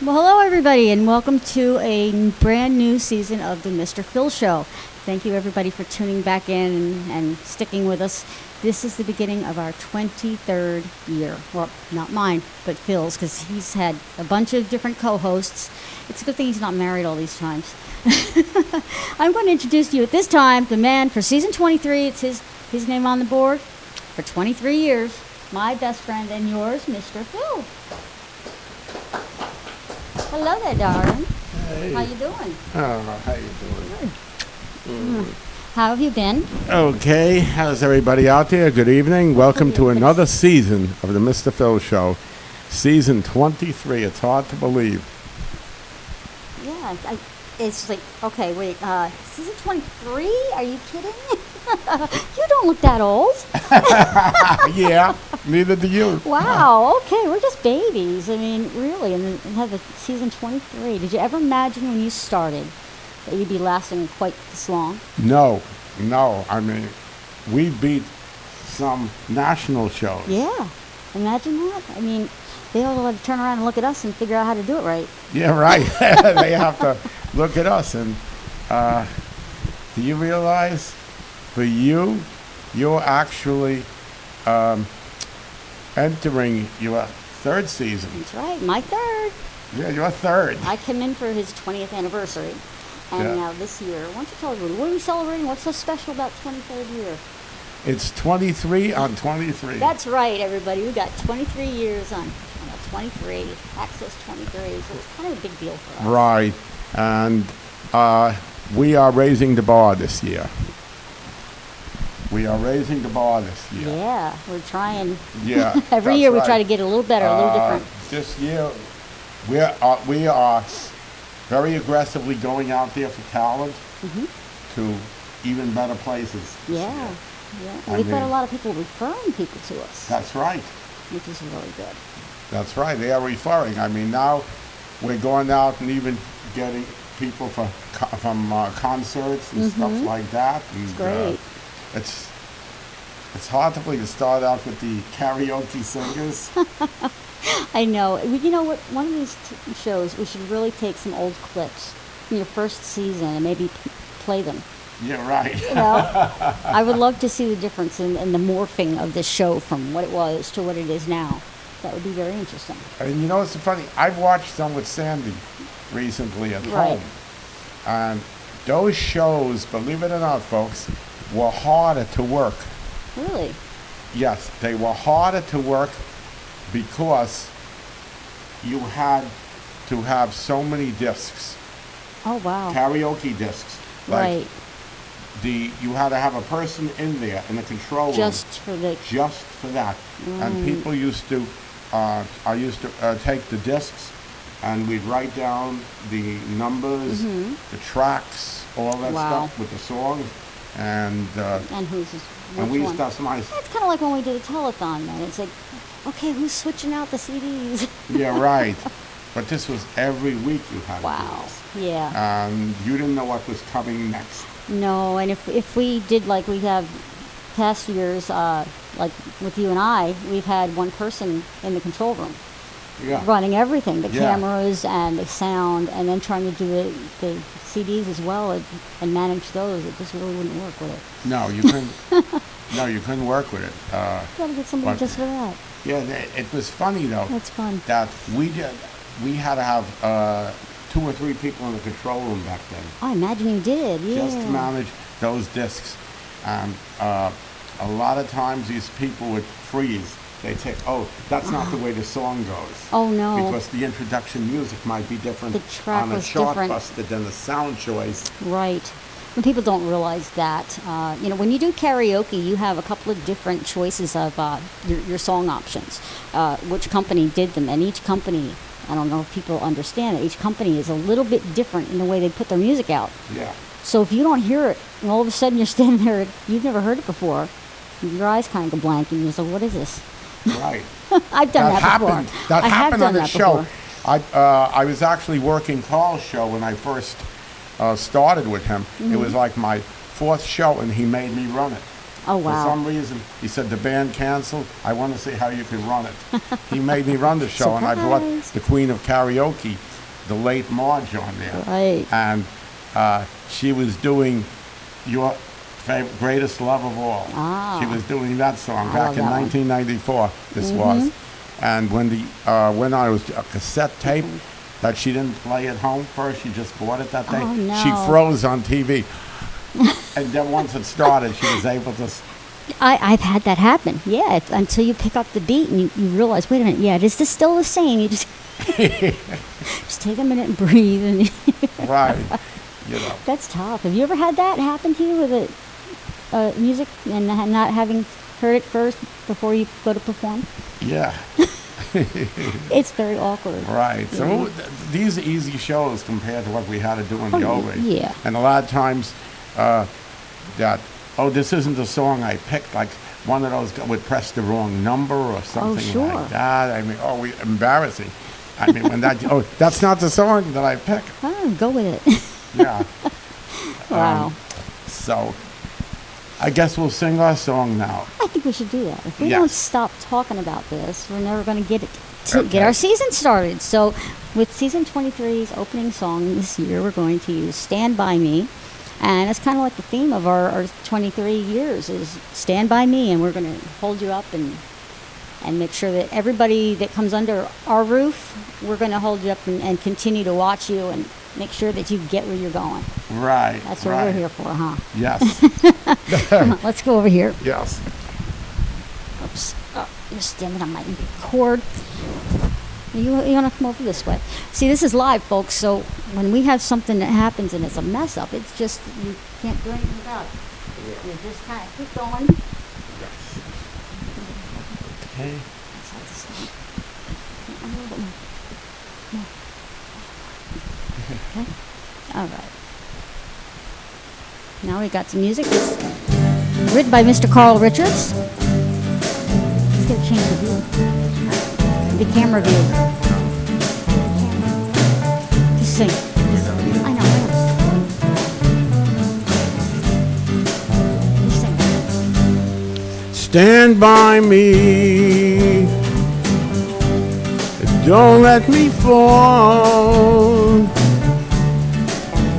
Well, hello, everybody, and welcome to a brand new season of the Mr. Phil Show. Thank you, everybody, for tuning back in and sticking with us. This is the beginning of our 23rd year. Well, not mine, but Phil's, because he's had a bunch of different co-hosts. It's a good thing he's not married all these times. I'm going to introduce you at this time, the man for season 23. It's his name on the board for 23 years. My best friend and yours, Mr. Phil. Hello there, darling. Hey. How you doing? Oh, how you doing? How have you been? Okay, how's everybody out there? Good evening. Welcome to another season of the Mr. Phil Show. Season 23. It's hard to believe. Yeah, it's like, okay, wait, season 23? Are you kidding? You don't look that old. Yeah, neither do you. Wow, okay, we're just babies. I mean, really, and have a season 23. Did you ever imagine when you started that you'd be lasting quite this long? No. I mean, we beat some national shows. Yeah, imagine that. I mean, they all have to turn around and look at us and figure out how to do it right. Yeah, right. They have to look at us. And do you realize, for you're actually entering your third season. That's right, my third. Yeah, your third. I came in for his 20th anniversary. And Yeah. now this year, why don't you tell everybody, what are we celebrating? What's so special about 23rd year? It's 23 on 23. That's right, everybody. We got 23 years on 23, Access 23. So it's kind of a big deal for us. Right. And we are raising the bar this year. Yeah, we're trying. Yeah. Every that's year we right. try to get a little better, a little different. This year, we are very aggressively going out there for talent to even better places. this Yeah, year. yeah. I And we've got a mean- lot of people referring people to us, That's right. which is really good. That's right. They are referring. I mean, now we're going out and even getting people from concerts and stuff like that. And, Great. It's hard to believe to start out with the karaoke singers. I know. You know what? One of these shows, we should really take some old clips from your first season and maybe play them. Yeah, right. You know, I would love to see the difference in the morphing of this show from what it was to what it is now. That would be very interesting. And you know what's funny? I've watched some with Sandy recently at Right. home. And those shows, believe it or not, folks, were harder to work. Really? Yes, they were harder to work because you had to have so many discs, Oh, wow. karaoke discs. Right. You had to have a person in there in the control room Just for the... just for that. And people used to, I used to take the discs and we'd write down the numbers, the tracks, all that Wow. stuff with the song. And And who's and we which used to one? have somebody, It's kind of like when we did a telethon, man. It's like, okay, who's switching out the CDs? yeah, right. But this was every week you had to do Wow. this. Yeah. And you didn't know what was coming next. No, and if we did like we have past years, like with you and I, we've had one person in the control room Yeah. running everything, the Yeah. cameras and the sound, and then trying to do the CDs as well and manage those. It just really wouldn't work with it. No, you couldn't. No, you couldn't work with it. You gotta get somebody But- just for that. Yeah, it was funny though. That's fun. That we had to have 2 or 3 people in the control room back then I imagine you did. Yeah. just to manage those discs. And a lot of times these people would freeze. They'd say, "Oh, that's not the way the song goes." Oh no. Because the introduction music might be different The track on a was chart different. buster than the sound choice. Right. And people don't realize that. When you do karaoke, you have a couple of different choices of your song options. Which company did them, and each company, I don't know if people understand it, each company is a little bit different in the way they put their music out. Yeah. So if you don't hear it, and all of a sudden you're standing there, you've never heard it before, your eyes kind of go blank, and you're like, what is this? Right. I've done that before. happened. That I have happened done on the that show. before. I was actually working Carl's show when I first started with him. It was like my 4th show, and he made me run it. Oh, wow. For some reason, he said the band canceled. I want to see how you can run it. He made me run the show, and I brought Surprise. the Queen of Karaoke the late Marge on there. Right. And she was doing Your Greatest Love of All. Ah. She was doing that song I back love in that one. 1994, this was. And when I was a cassette tape that she didn't play at home first, she just bought it that day. Oh, no. She froze on TV. And then once it started, she was able to... I've had that happen. Yeah, until you pick up the beat and you realize, wait a minute, yeah, is this still the same? You just just take a minute and breathe. And Right. You know. That's tough. Have you ever had that happen to you with music and not having heard it first before you go to perform? Yeah. It's very awkward. Right. Yeah. So these are easy shows compared to what we had to do in the old days. Yeah. And a lot of times this isn't the song I picked, like one of those would press the wrong number or something sure. like that. I mean, embarrassing. I mean, when that's not the song that I picked. Oh, go with it. Yeah. Wow. So I guess we'll sing our song now. I think we should do that. If we Yes. don't stop talking about this, we're never going to get Okay. our season started. So with season 23's opening song this year, we're going to use Stand By Me. And it's kind of like the theme of our 23 years is Stand By Me. And we're going to hold you up and make sure that everybody that comes under our roof, we're going to hold you up and continue to watch you and make sure that you get where you're going. Right. That's what right. we're here for, huh? Yes. Come on, let's go over here. Yes. Oops. Oh, you're standing on my cord. You want to come over this way. See, this is live, folks, so when we have something that happens and it's a mess up, it's just, you can't do anything about it. You just kind of keep going. Okay. Let's have this thing. A little bit more. Okay. All right. Now we got some music. It's written by Mr. Carl Richards. Let's get a change of view. The camera view. Just sing. I know. Just sing. Stand by me. Don't let me fall.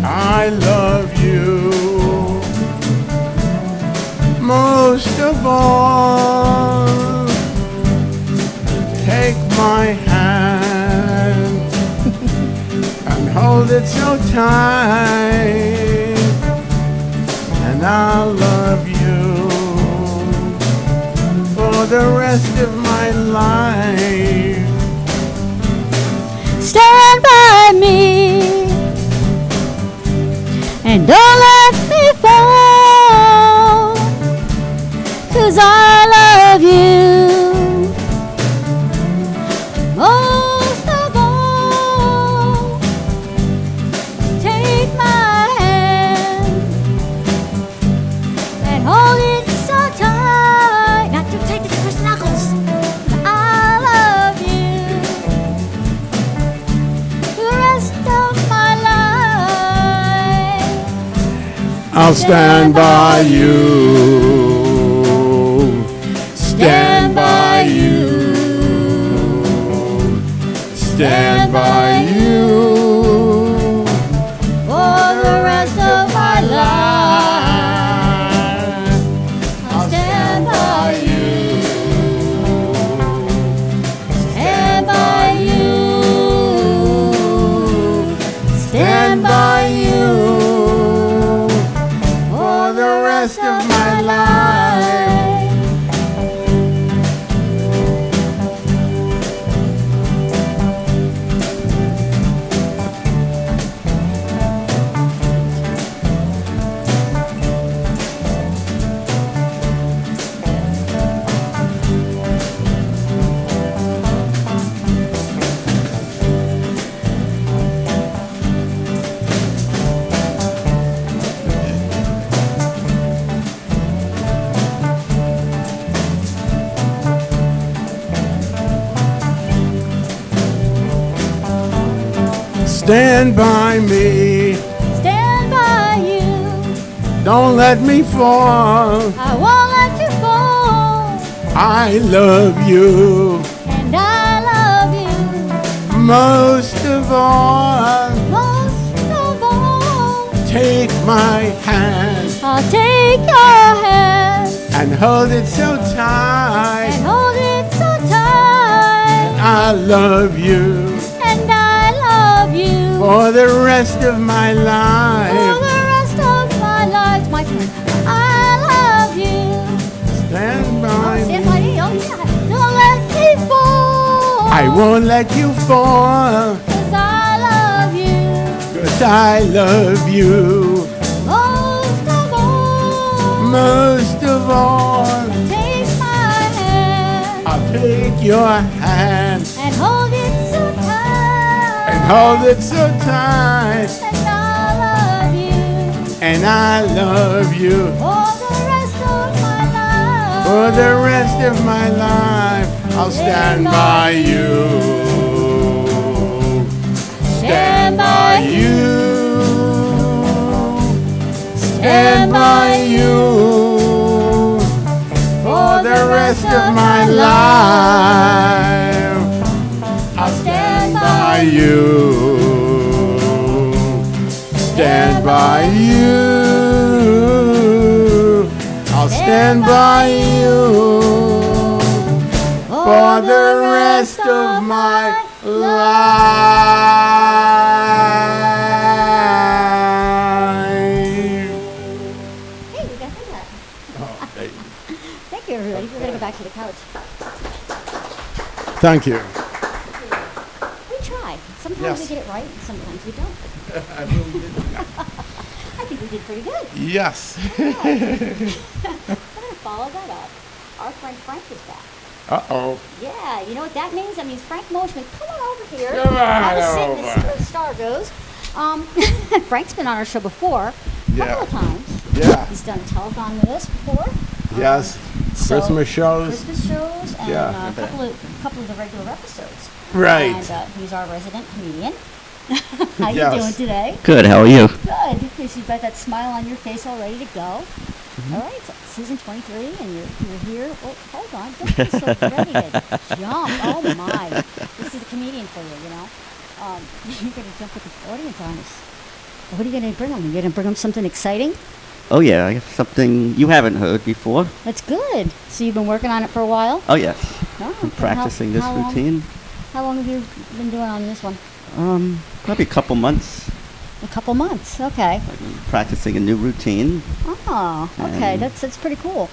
I love you most of all. Take my hand and hold it so tight, and I'll love you for the rest of my life. Stand by me and don't let me fall, 'cause I love you most of all. Take my hand and hold it so tight, not too tight to twist knuckles. I love you for the rest of my life. I'll stand by you. Stand by you. Stand by you For the rest of my life, I'll stand by you. Stand by you. Stand by you. For the rest of my life. Stand by me. Stand by you. Don't let me fall. I won't let you fall. I love you And I love you most of all, take my hand. I'll take your hand And hold it so tight. and hold it so tight. I love you And I love you for the rest of my for life. the rest of my life. My turn. I love you. Stand by Stand me. by me. Oh yeah. Don't let me fall. I won't let you fall, 'Cause I love you 'cause I love you most of all. most of all. Take my hand I'll take your hand and hold it so tight. and hold it so tight. And I love you And I love you for the rest of my life. for the rest of my life. I'll stand by you. Stand by you. Stand by you for the rest of my life. I'll stand by you. Stand by you. I'll stand by you for the rest of my life. Hey, we got through that. Oh, thank you. Thank you, everybody. We're going to go back to the couch. Thank you. We try. Sometimes Yes. we get it right, and sometimes we don't. I really did. I think we did pretty good. Yes. We're going to follow that up. Our friend Frank is back. Uh-oh. Yeah, you know what that means? That means Frank Moshman, come on over here. Come on Have a seat over. and see where the star goes. Frank's been on our show before, a Yeah. couple of times. Yeah. He's done a telethon with us before. Yes. So- Christmas shows. Christmas shows and Yeah. a couple of the regular episodes. Right. And he's our resident comedian. How you Yes. doing today? Good, how are you? Good. Because you've got that smile on your face all ready to go. All right, so season 23, and you're here. Oh, hold on. Don't be so ready to jump. Oh, my. This is a comedian for you, you know. You're going to jump with the audience on us. What are you going to bring them? You're going to bring them something exciting? Oh yeah, I have something you haven't heard before. That's good. So you've been working on it for a while? Oh yes, Oh, I'm okay. practicing this how long- routine. How long have you been doing on this one? Probably a couple months. A couple months. Okay. I've been practicing a new routine. Oh, okay. And- That's pretty cool.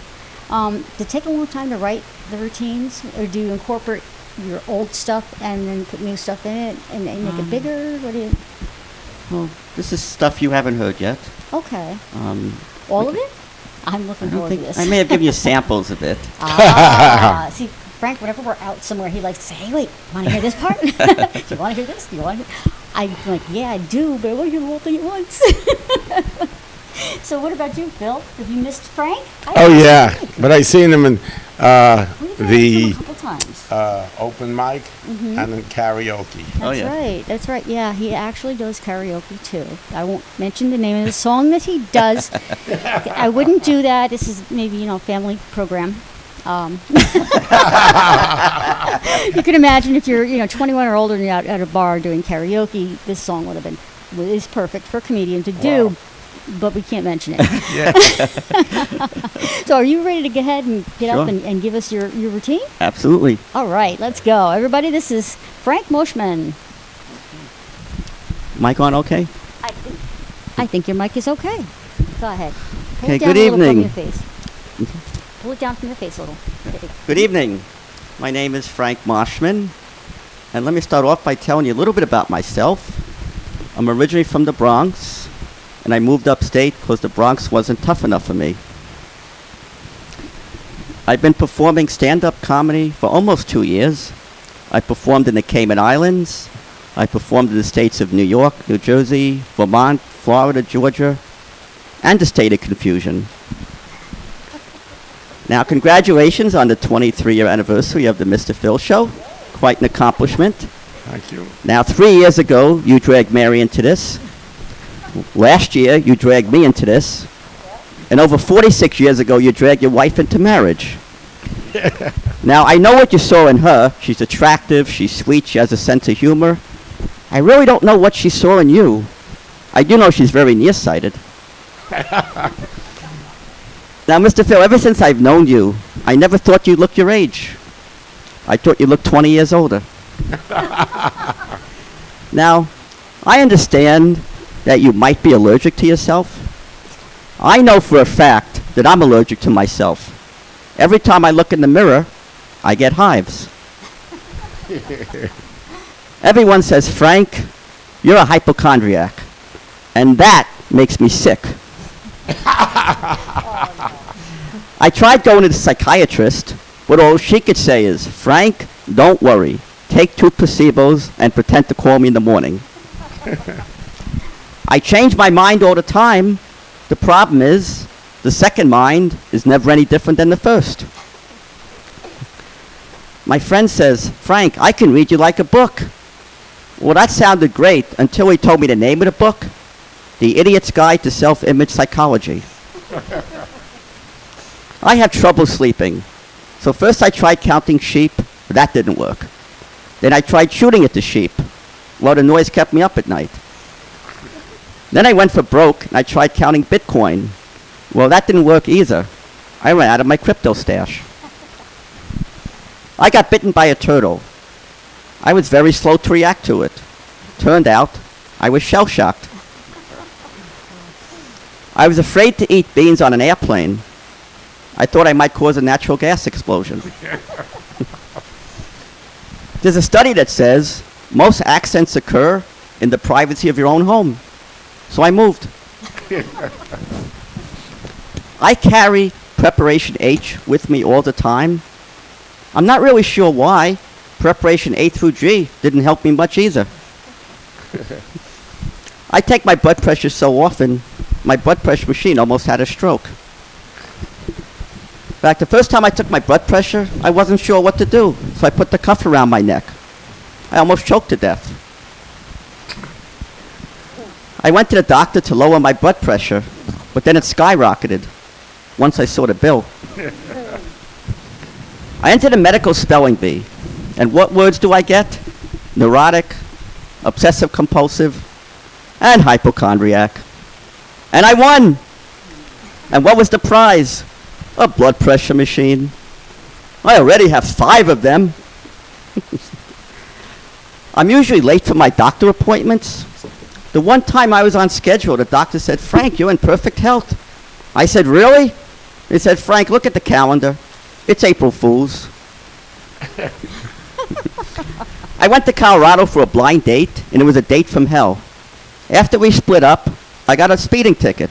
Did it take a long time to write the routines, or do you incorporate your old stuff and then put new stuff in it and make it bigger? What do you? Well, this is stuff you haven't heard yet. Okay. All of it? I'm looking I don't forward to think this. I may have given you samples of it. See, Frank, whenever we're out somewhere, he likes to say, "Hey, wait, want to hear this part? Do you want to hear this? Do you want to?" I'm like, "Yeah, I do, but I want to hear the whole thing at once." So, what about you, Phil? Have you missed Frank? Oh, yeah. But I seen him in We've been to him the a couple times. open mic and in karaoke. Oh, That's yeah. right. That's right. Yeah, he actually does karaoke too. I won't mention the name of the song that he does. I wouldn't do that. This is maybe family program. You can imagine if you're 21 or older and you're out at a bar doing karaoke, this song would have been is perfect for a comedian to do. Wow. But we can't mention it. Yeah. So are you ready to go ahead and get up Sure. and give us your routine? Absolutely. All right, let's go. Everybody, this is Frank Moshman. Mic on okay? I think your mic is okay. Go ahead. Pull Okay, it down good a little evening. from your face. Pull it down from your face a little. Good evening. My name is Frank Moshman, and let me start off by telling you a little bit about myself. I'm originally from the Bronx, and I moved upstate because the Bronx wasn't tough enough for me. I've been performing stand-up comedy for almost 2 years. I performed in the Cayman Islands. I performed in the states of New York, New Jersey, Vermont, Florida, Georgia, and the state of confusion. Now, congratulations on the 23-year anniversary of the Mr. Phil Show. Quite an accomplishment. Thank you. Now, 3 years ago, you dragged Mary into this. Last year, you dragged me into this. And over 46 years ago, you dragged your wife into marriage. Now, I know what you saw in her. She's attractive, she's sweet, she has a sense of humor. I really don't know what she saw in you. I do know she's very nearsighted. Now, Mr. Phil, ever since I've known you, I never thought you looked your age. I thought you looked 20 years older. Now, I understand that you might be allergic to yourself. I know for a fact that I'm allergic to myself. Every time I look in the mirror, I get hives. Everyone says, Frank, you're a hypochondriac. And that makes me sick. I tried going to the psychiatrist, but all she could say is, Frank, don't worry. Take 2 placebos and pretend to call me in the morning. I change my mind all the time. The problem is, the second mind is never any different than the first. My friend says, Frank, I can read you like a book. Well, that sounded great until he told me the name of the book, The Idiot's Guide to Self-Image Psychology. I have trouble sleeping. So first I tried counting sheep, but that didn't work. Then I tried shooting at the sheep. Well, the noise kept me up at night. Then I went for broke, and I tried counting Bitcoin. Well, that didn't work either. I ran out of my crypto stash. I got bitten by a turtle. I was very slow to react to it. Turned out, I was shell-shocked. I was afraid to eat beans on an airplane. I thought I might cause a natural gas explosion. There's a study that says most accidents occur in the privacy of your own home. So I moved. I carry Preparation H with me all the time. I'm not really sure why. Preparation A through G didn't help me much either. I take my blood pressure so often, my blood pressure machine almost had a stroke. In fact, the first time I took my blood pressure, I wasn't sure what to do, so I put the cuff around my neck. I almost choked to death. I went to the doctor to lower my blood pressure, but then it skyrocketed once I saw the bill. I entered a medical spelling bee, and what words do I get? Neurotic, obsessive compulsive, and hypochondriac. And I won! And what was the prize? A blood pressure machine. I already have 5 of them. I'm usually late for my doctor appointments. The one time I was on schedule, the doctor said, Frank, you're in perfect health. I said, really? He said, Frank, look at the calendar. It's April Fool's. I went to Colorado for a blind date, and it was a date from hell. After we split up, I got a speeding ticket.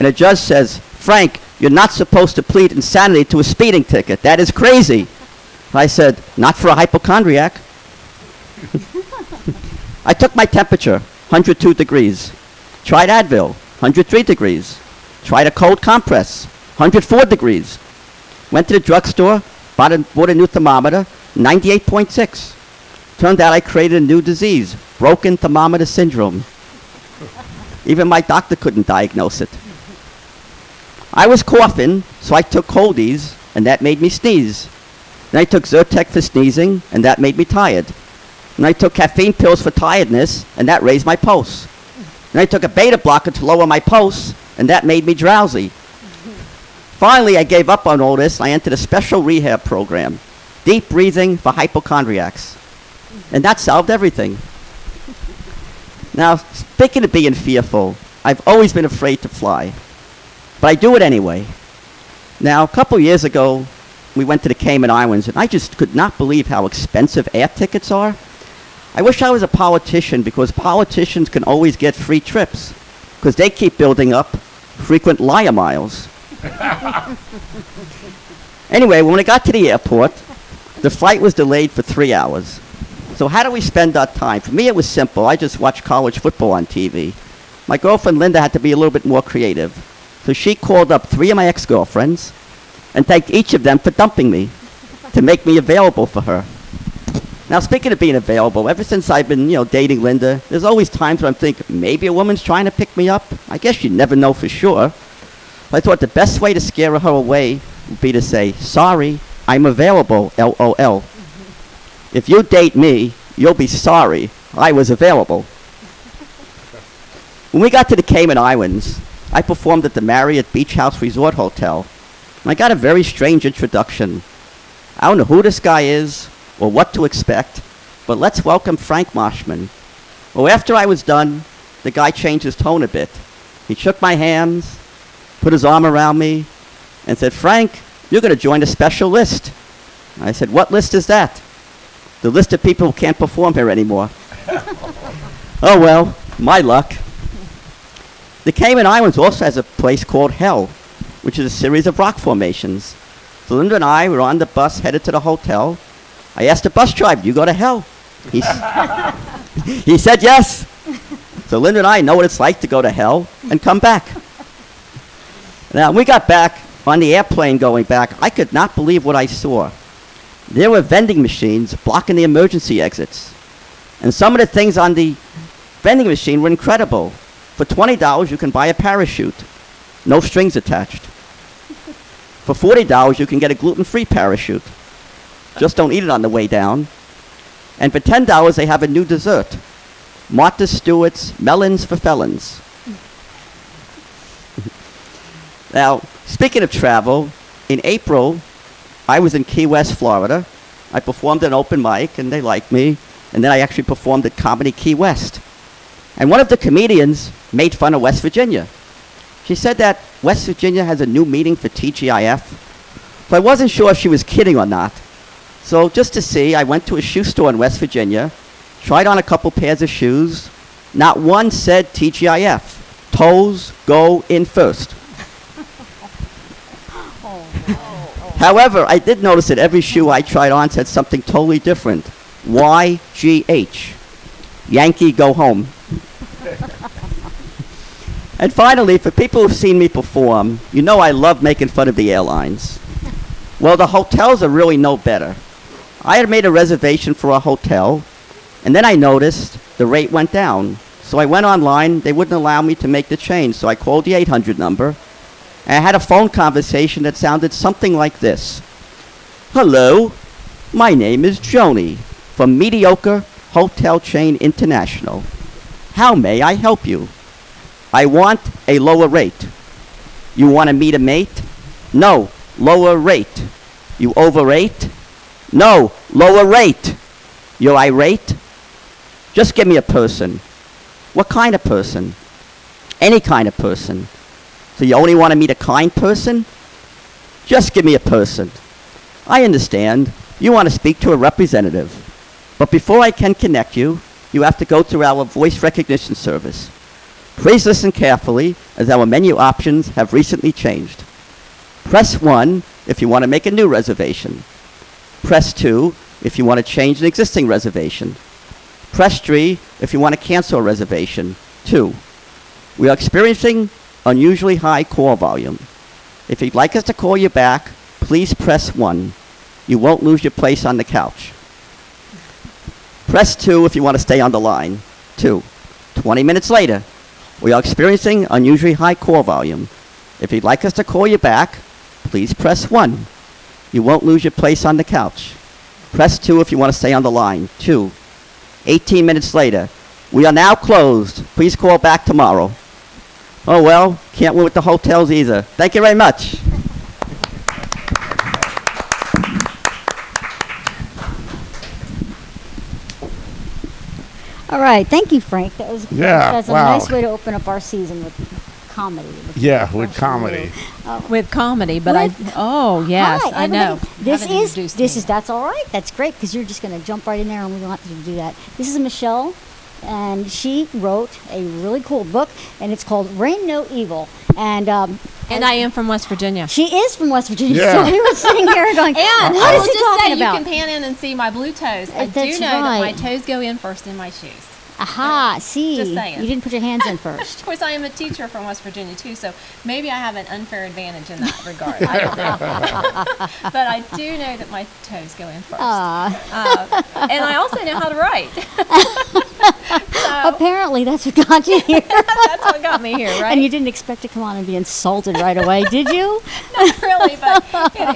And the judge says, Frank, you're not supposed to plead insanity to a speeding ticket. That is crazy. I said, not for a hypochondriac. I took my temperature, 102 degrees. Tried Advil, 103 degrees. Tried a cold compress, 104 degrees. Went to the drugstore, bought a new thermometer, 98.6. Turned out I created a new disease, broken thermometer syndrome. Even my doctor couldn't diagnose it. I was coughing, so I took Coldies, and that made me sneeze. Then I took Zyrtec for sneezing, and that made me tired. And I took caffeine pills for tiredness, and that raised my pulse. Then I took a beta blocker to lower my pulse, and that made me drowsy. Finally, I gave up on all this. I entered a special rehab program, deep breathing for hypochondriacs. And that solved everything. Now, speaking of being fearful, I've always been afraid to fly. But I do it anyway. Now, a couple years ago, we went to the Cayman Islands, and I just could not believe how expensive air tickets are. I wish I was a politician, because politicians can always get free trips, because they keep building up frequent liar miles. Anyway, when I got to the airport, the flight was delayed for 3 hours. So how do we spend our time? For me, it was simple. I just watched college football on TV. My girlfriend, Linda, had to be a little bit more creative. So she called up 3 of my ex-girlfriends and thanked each of them for dumping me to make me available for her. Now, speaking of being available, ever since I've been, dating Linda, there's always times where I'm thinking, maybe a woman's trying to pick me up. I guess you never know for sure. But I thought the best way to scare her away would be to say, sorry, I'm available, LOL. If you date me, you'll be sorry I was available. When we got to the Cayman Islands, I performed at the Marriott Beach House Resort Hotel, and I got a very strange introduction. I don't know who this guy is or what to expect, but let's welcome Frank Moshman. Well, after I was done, the guy changed his tone a bit. He shook my hands, put his arm around me, and said, "Frank, you're going to join a special list." I said, "What list is that?" "The list of people who can't perform here anymore." Oh well, my luck. The Cayman Islands also has a place called Hell, which is a series of rock formations. So Linda and I were on the bus headed to the hotel. I asked the bus driver, "Do you go to Hell?" He said yes. So Linda and I know what it's like to go to Hell and come back. Now, when we got back on the airplane going back, I could not believe what I saw. There were vending machines blocking the emergency exits. And some of the things on the vending machine were incredible. For $20, you can buy a parachute. No strings attached. For $40, you can get a gluten-free parachute. Just don't eat it on the way down. And for $10, they have a new dessert. Martha Stewart's Melons for Felons. Now, speaking of travel, in April, I was in Key West, Florida. I performed an open mic, and they liked me. And then I actually performed at Comedy Key West. And one of the comedians made fun of West Virginia. She said that West Virginia has a new meaning for TGIF. So I wasn't sure if she was kidding or not. So just to see, I went to a shoe store in West Virginia, tried on a couple pairs of shoes. Not one said TGIF. Toes go in first. However, I did notice that every shoe I tried on said something totally different. YGH. Yankee go home. And finally, for people who've seen me perform, you know I love making fun of the airlines. Well, the hotels are really no better. I had made a reservation for a hotel, and then I noticed the rate went down. So I went online. They wouldn't allow me to make the change, so I called the 800 number, and I had a phone conversation that sounded something like this. "Hello, my name is Joni from Mediocre Hotel Chain International. How may I help you? I want a lower rate. You want to meet a mate? No, lower rate. You overrate? No, lower rate. You're irate? Just give me a person. What kind of person? Any kind of person. So you only want to meet a kind person? Just give me a person. I understand. You want to speak to a representative. But before I can connect you, you have to go through our voice recognition service. Please listen carefully, as our menu options have recently changed. Press 1 if you want to make a new reservation. Press 2 if you want to change an existing reservation. Press 3 if you want to cancel a reservation. 2. We are experiencing unusually high call volume. If you'd like us to call you back, please press 1. You won't lose your place on the couch. Press 2 if you want to stay on the line. 2. 20 minutes later, we are experiencing unusually high call volume. If you'd like us to call you back, please press 1. You won't lose your place on the couch. Press 2 if you want to stay on the line. 2. 18 minutes later, we are now closed. Please call back tomorrow. Oh well, can't win with the hotels either. Thank you very much. All right, thank you, Frank. That was Yeah, that's a wow. nice way to open up our season with comedy. With comedy. With comedy, but With- oh yes, Hi, I know. everybody. That's all right. That's great because you're just going to jump right in there, and we don't have to do that. This is Michele, and she wrote a really cool book, and it's called Reign No Evil. And I am from West Virginia. she is from West Virginia, Yeah. so we were sitting here going, And "What I is will he just talking say about?" you can pan in and see my blue toes. I do That's know that my right. toes go in first in my shoes. Aha! See, Just saying. you didn't put your hands in first. Of course, I am a teacher from West Virginia too, so maybe I have an unfair advantage in that regard. I don't know. But I do know that my toes go in first. Aw. And I also know how to write. Apparently, that's what got you here. That's what got me here, right? And you didn't expect to come on and be insulted right away, did you? Not really, but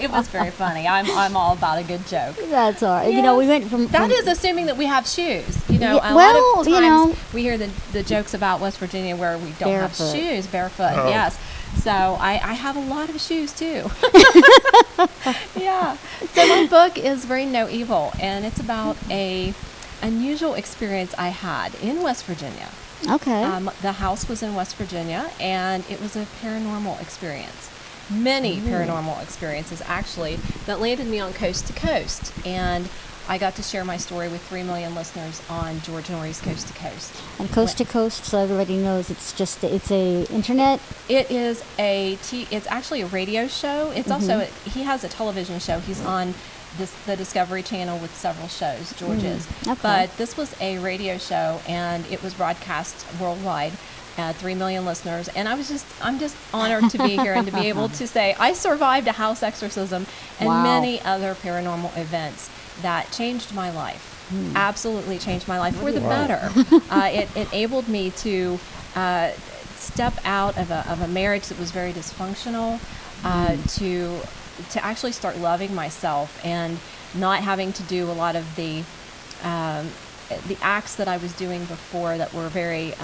it was very funny. I'm all about a good joke. That's all right. Yes. You know, we went from That is assuming that we have shoes. You know, Yeah, a well, lot of times you know. we hear the jokes about West Virginia where we don't Barefoot. have shoes, barefoot. Oh. Yes. So I have a lot of shoes too. Yeah. So my book is Bring No Evil, and it's about a unusual experience I had in West Virginia. okay. The house was in West Virginia, and it was a paranormal experience. Many paranormal experiences, actually, that landed me on Coast to Coast. And I got to share my story with 3 million listeners on Georgia Norrie's Coast to Coast. And Coast to Coast, so everybody knows, it's a internet. It is it's actually a radio show. It's also, he has a television show. He's on the Discovery Channel with several shows, George is. Okay. But this was a radio show, and it was broadcast worldwide. 3 million listeners, and I'm just honored to be here and to be able to say I survived a house exorcism and Wow. many other paranormal events that changed my life. Absolutely changed my life for the Wow. better. It enabled me to step out of a marriage that was very dysfunctional, to actually start loving myself and not having to do a lot of the acts that I was doing before that were very,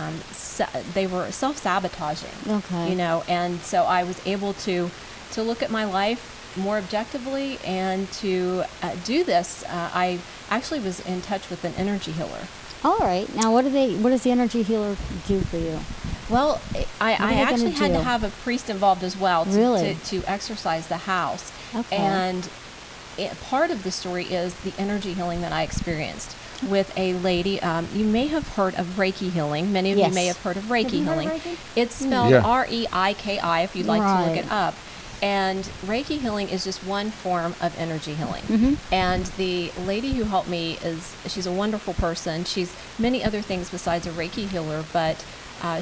they were self-sabotaging. Okay. You know, and so I was able to look at my life more objectively and to do this. I actually was in touch with an energy healer. All right. Now, what does the energy healer do for you? Well, I are they actually gonna had to do? have a priest involved as well Really? to exercise the house. Okay. And part of the story is the energy healing that I experienced with a lady. You may have heard of Reiki healing. Many of Yes. you may have heard of Reiki Have you heard healing. of Reiki? It's spelled Yeah. Reiki if you'd like to Right. look it up. And Reiki healing is just one form of energy healing. Mm-hmm. And the lady who helped me she's a wonderful person. She's many other things besides a Reiki healer, but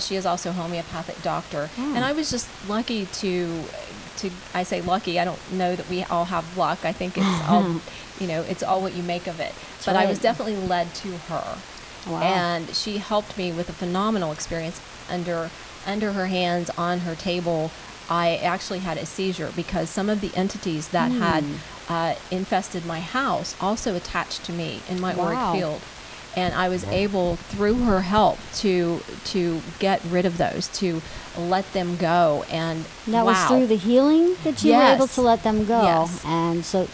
she is also a homeopathic doctor. Oh. And I was just lucky I say lucky, I don't know that we all have luck. I think it's all, it's all what you make of it. But I right. was definitely led to her. Wow. And she helped me with a phenomenal experience under her hands, on her table. I actually had a seizure because some of the entities that had infested my house also attached to me in my Wow. auric field. And I was able, through her help, to get rid of those, to let them go. And That wow. was through the healing that you were able Yes. to let them go. Yes. And so,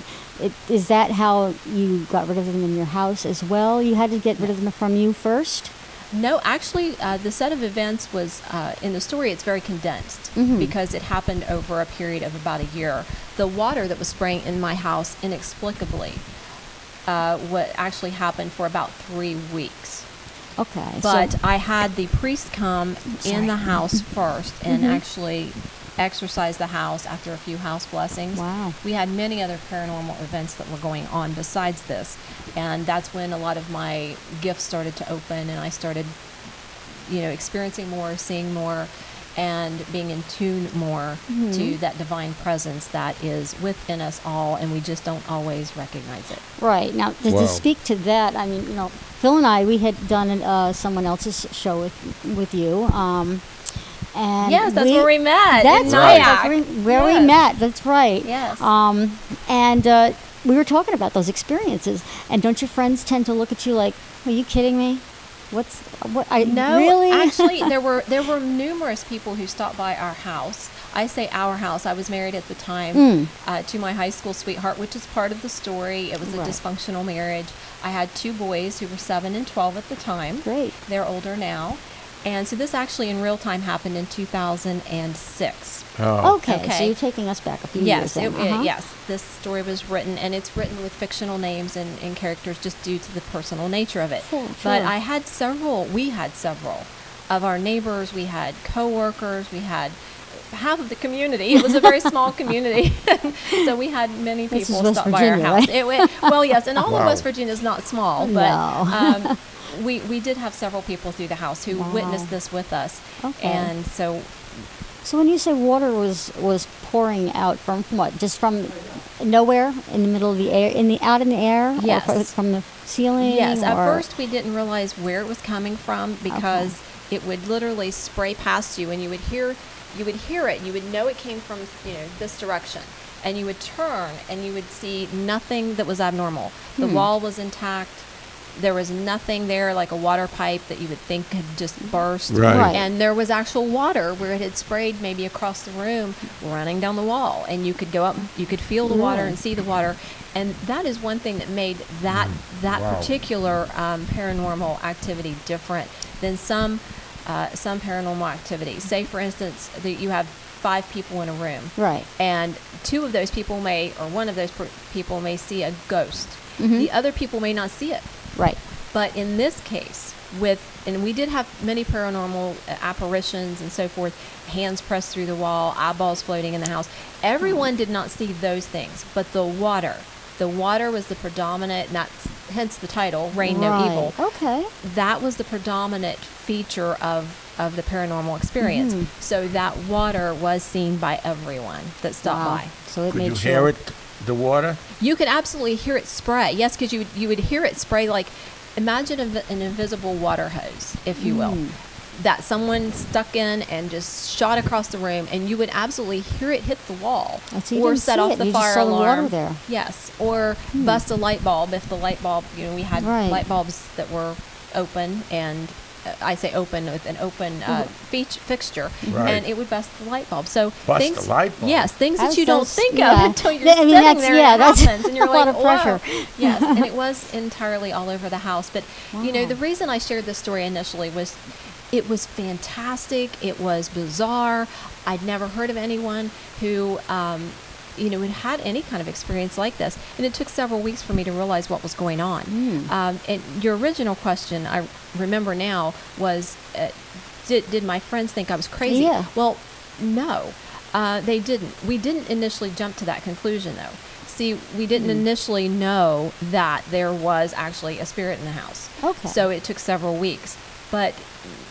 is that how you got rid of them in your house as well? You had to get rid of them from you first? No, actually, the set of events was, in the story, it's very condensed Mhm. because it happened over a period of about a year. The water that was spraying in my house inexplicably, what actually happened for about 3 weeks. Okay. But so, I had the priest come in the house first and actually exorcise the house after a few house blessings. Wow. We had many other paranormal events that were going on besides this. And that's when a lot of my gifts started to open and I started, experiencing more, seeing more, and being in tune more to that divine presence that is within us all, and we just don't always recognize it. right. Now, to Wow. speak to that, I mean, Phil and I, we had done someone else's show with you. And Yes, that's where we met. That's in right. Nyack. That's where we Yes. met. That's right. Yes. And we were talking about those experiences. And don't your friends tend to look at you like, "Are you kidding me? No, really?" actually, there were numerous people who stopped by our house. I say our house. I was married at the time to my high school sweetheart, which is part of the story. It was a Right. dysfunctional marriage. I had 2 boys who were 7 and 12 at the time. Great. They're older now. And so this actually in real time happened in 2006. Oh. Okay. So Okay. you're taking us back a few Yes, years. Then. yes. This story was written, and it's written with fictional names and characters just due to the personal nature of it. Sure, But sure. we had several of our neighbors. We had coworkers. We had half of the community. It was a very small community, so we had many This is people West stop by our Virginia, house. right? Well, yes, and all of Wow. West Virginia is not small, but No. we did have several people through the house who Wow. witnessed this with us. Okay. And so So when you say water was pouring out from what? Just from nowhere in the middle of the air, out in the air? Yes. Or from the ceiling? Yes. At or- first, we didn't realize where it was coming from because it would literally spray past you, and you would hear it. You would know it came from this direction, and you would turn, and you would see nothing that was abnormal. The wall was intact. There was nothing there like a water pipe that you would think had just burst. Right. And there was actual water where it had sprayed maybe across the room running down the wall. And you could go up, you could feel the water and see the water. And that is one thing that made that Wow. particular paranormal activity different than some paranormal activities. Say, for instance, that you have 5 people in a room. Right. And 2 of those people one of those people may see a ghost. Mm-hmm. The other people may not see it. Right. But in this case, and we did have many paranormal apparitions and so forth, hands pressed through the wall, eyeballs floating in the house. Everyone did not see those things, but the water was the predominant, and that's hence the title, Rain No Evil. Okay. That was the predominant feature of the paranormal experience. Mm-hmm. So that water was seen by everyone that stopped by. So it Could made you sure. hear it, the water? You could absolutely hear it spray. Yes, because you would hear it spray like, imagine an invisible water hose, if you will, that someone stuck in and just shot across the room, and you would absolutely hear it hit the wall Oh, so you or didn't set see off it. the You just fire saw the water alarm. there. Yes, or bust a light bulb if the light bulb, we had Right. light bulbs that were open, and I say open with an open fixture, Right. and it would bust the light bulb. So Bust things, the light bulb? yes, things that That's- you don't that's- think yeah. of until you're I mean, sitting that's- there yeah, and it that's happens, and you're a like, lot of pressure. "Whoa." Yes, and it was entirely all over the house. But Wow. the reason I shared this story initially was, it was fantastic. It was bizarre. I'd never heard of anyone who had any kind of experience like this. And it took several weeks for me to realize what was going on. And your original question, I remember now, was, did my friends think I was crazy? Yeah. Well, no, they didn't. We didn't initially jump to that conclusion, though. See, we didn't initially know that there was actually a spirit in the house. Okay. So it took several weeks. But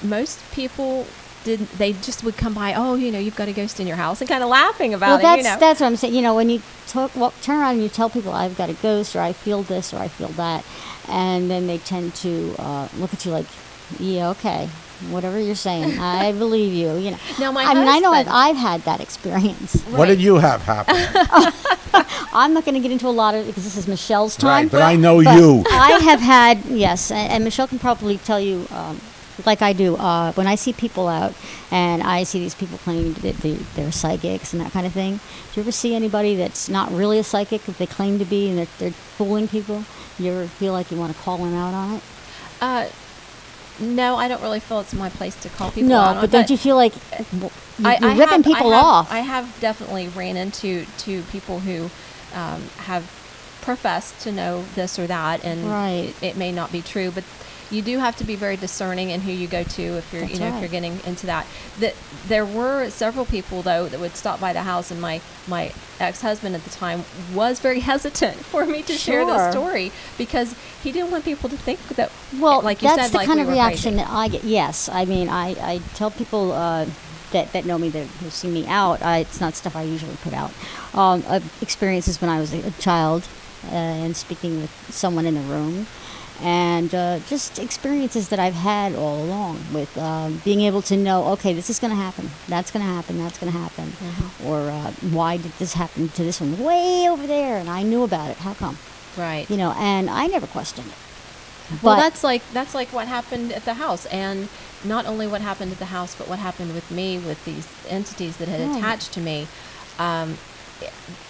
most people didn't. They just would come by, oh, you've got a ghost in your house, and kind of laughing about Well, it. that's what I'm saying. When you turn around and you tell people I've got a ghost, or I feel this, or I feel that, and then they tend to look at you like, yeah, okay, whatever you're saying, I believe you. Now, my I know husband- I've had that experience. What did you have happen? I'm not going to get into a lot of, because this is Michelle's time. Right, but I know But you. I have had, yes, and Michelle can probably tell you, like I do, when I see people out and I see these people claiming that they're psychics and that kind of thing. Do you ever see anybody that's not really a psychic that they claim to be, and they're fooling people? You ever feel like you want to call them out on it? No, I don't really feel it's my place to call people No, out on but it, don't you feel like you're ripping people off? I have definitely ran into people who have professed to know this or that, and Right. it may not be true, but you do have to be very discerning in who you go to if you're That's if right. you're getting into that. There were several people though that would stop by the house, and my ex-husband at the time was very hesitant for me to share Sure. the story, because he didn't want people to think that, Well, like you that's said, the like kind we of were reaction crazy. that I get. Yes, I mean, I tell people that know me, that who see me out. It's not stuff I usually put out. Experiences when I was a child, and speaking with someone in the room, and just experiences that I've had all along with being able to know, okay, this is going to happen, that's going to happen, that's going to happen, Mm-hmm. or why did this happen to this one way over there, and I knew about it. How come? Right. And I never questioned it. Well, But- that's like what happened at the house, and not only what happened at the house, but what happened with me with these entities that had Right. attached to me.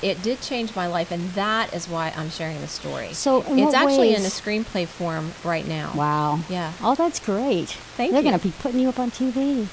It did change my life, and that is why I'm sharing the story. So in it's what actually in a ways- screenplay form right now. Wow. Yeah. Oh, that's great. Thank They're you. going to be putting you up on TV.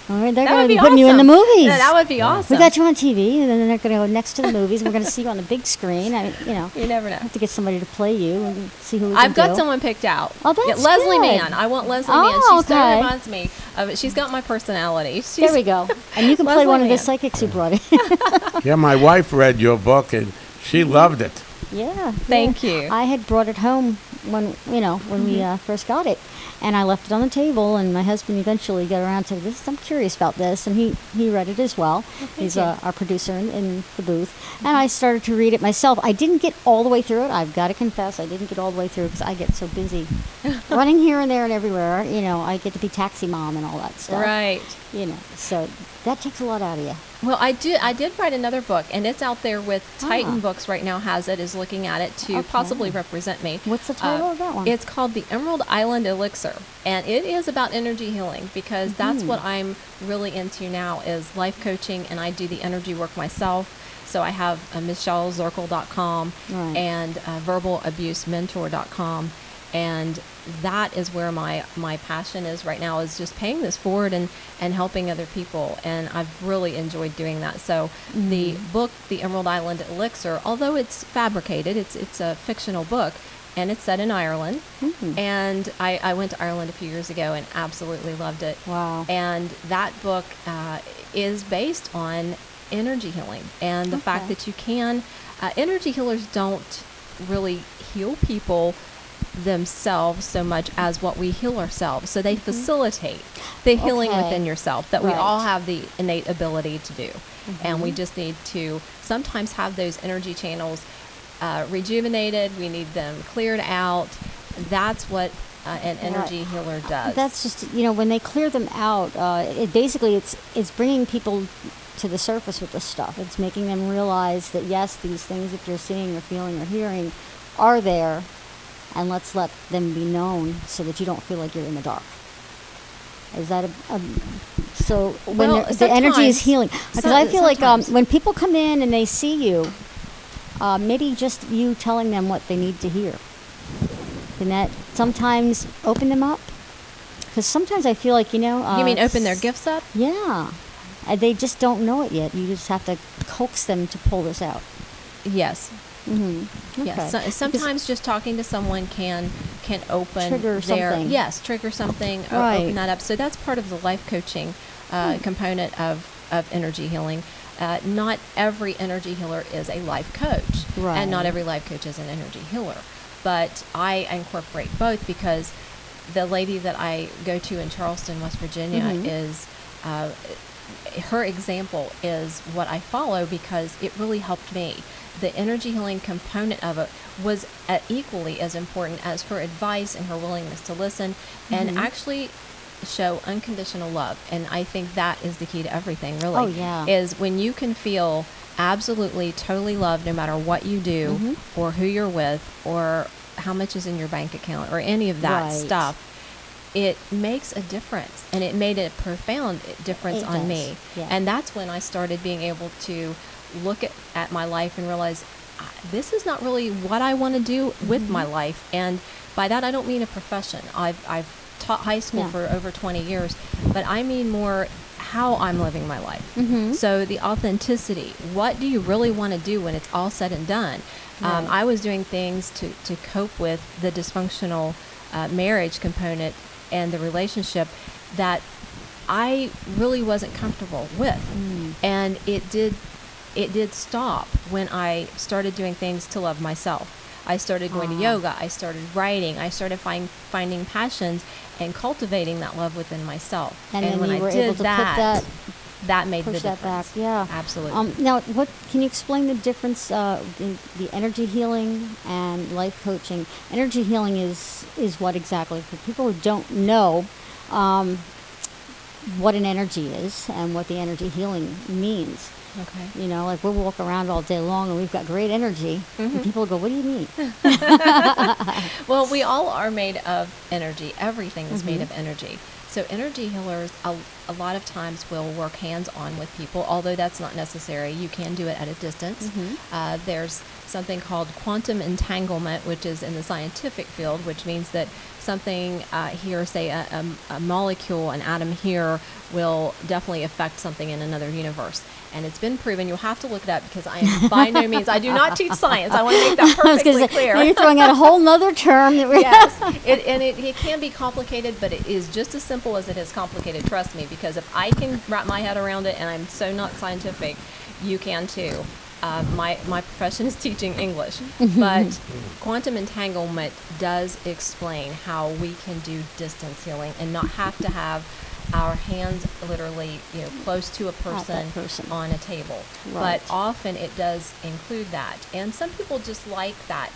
All right, they're That going would to be be putting you in the awesome. movies. Yeah, that would be awesome. We got you on TV, and then they're going to go next to the movies, and we're going to see you on the big screen. I mean, You never know. have to get somebody to play you and see who we I've can got do. someone picked out. Oh, that's Leslie good. Mann. I want Leslie Oh, Mann. She so okay. reminds me of it. She's got my personality. She's, There we go. And you can play Leslie one of the Mann. psychics you brought in. Yeah, my wife read your book and she loved it. Yeah. Thank yeah. you. I had brought it home when we first got it, and I left it on the table, and my husband eventually got around to this. I'm curious about this, and he read it as well. He's our producer in the booth, and I started to read it myself. I didn't get all the way through it. I've got to confess, I didn't get all the way through because I get so busy running here and there and everywhere. I get to be taxi mom and all that stuff. Right. So that takes a lot out of you. Well, I did write another book, and it's out there with Titan Books right now. Is looking at it to possibly represent me. What's the title of that one? It's called The Emerald Island Elixir, and it is about energy healing because that's what I'm really into now is life coaching, and I do the energy work myself. So I have MichelleZirkle.com and VerbalAbuseMentor.com. And that is where my passion is right now, is just paying this forward and helping other people. And I've really enjoyed doing that. So the book, The Emerald Island Elixir, although it's fabricated, it's a fictional book, and it's set in Ireland. And I went to Ireland a few years ago and absolutely loved it. Wow. And that book is based on energy healing and the fact that you can, energy healers don't really heal people themselves so much as what we heal ourselves. So they facilitate the healing within yourself that we all have the innate ability to do. And we just need to sometimes have those energy channels rejuvenated. We need them cleared out. That's what an energy healer does. That's just, when they clear them out, it's bringing people to the surface with this stuff. It's making them realize that, yes, these things that you're seeing or feeling or hearing are there, and let's let them be known so that you don't feel like you're in the dark. Is that so when the energy is healing? Because I feel like when people come in and they see you, maybe just you telling them what they need to hear, can that sometimes open them up? Because sometimes I feel like, you mean open their gifts up? Yeah. They just don't know it yet. You just have to coax them to pull this out. Yes. Okay. Yes. So, sometimes just talking to someone can open trigger something. Yes, trigger something, open that up. So that's part of the life coaching component of energy healing. Not every energy healer is a life coach, and not every life coach is an energy healer. But I incorporate both because the lady that I go to in Charleston, West Virginia, is her example is what I follow because it really helped me. The energy healing component of it was equally as important as her advice and her willingness to listen and actually show unconditional love. And I think that is the key to everything, really. Oh, yeah. Is when you can feel absolutely, totally loved no matter what you do or who you're with or how much is in your bank account or any of that stuff. It makes a difference, and it made a profound difference on me. Yeah. And that's when I started being able to look at my life and realize this is not really what I want to do with my life. And by that, I don't mean a profession. I've taught high school for over 20 years, but I mean more how I'm living my life. So the authenticity, what do you really want to do when it's all said and done? I was doing things to cope with the dysfunctional marriage component and the relationship that I really wasn't comfortable with. And it did stop when I started doing things to love myself. I started going to yoga, I started writing, I started finding passions and cultivating that love within myself. And when you were I did able to that, put that made the push difference. that back. Yeah, absolutely. Now, what can you explain the difference in the energy healing and life coaching? Energy healing is what exactly? For people who don't know what an energy is and what the energy healing means. Okay. Like we'll walk around all day long and we've got great energy. And people go, what do you mean? Well, we all are made of energy. Everything is made of energy. So energy healers a lot of times will work hands-on with people, although that's not necessary. You can do it at a distance. There's something called quantum entanglement, which is in the scientific field, which means that something here, say a molecule, an atom here, will definitely affect something in another universe. And it's been proven. You'll have to look it up because I am by no means, I do not teach science. I want to make that perfectly clear. You're throwing out a whole nother term. Yes, it can be complicated, but it is just as simple as it is complicated. Trust me, because if I can wrap my head around it, and I'm so not scientific, you can too. My profession is teaching English, but quantum entanglement does explain how we can do distance healing and not have to have our hands literally, close to a person on a table. Right. But often it does include that. And some people just like that,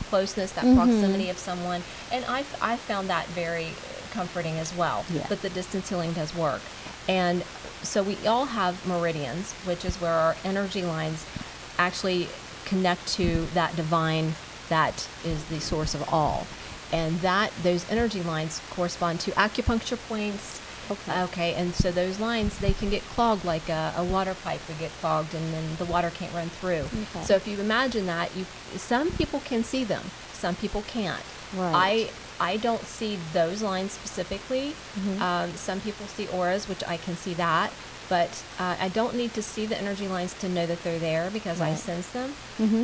closeness, that proximity of someone. And I found that very comforting as well, Yeah. that the distance healing does work. And so we all have meridians, which is where our energy lines actually connect to that divine that is the source of all. And those energy lines correspond to acupuncture points. Okay, and so those lines, they can get clogged like a water pipe would get clogged, and then the water can't run through. Okay. So if you imagine that, some people can see them, some people can't. Right. I don't see those lines specifically. Some people see auras, which I can see that, but I don't need to see the energy lines to know that they're there because I sense them.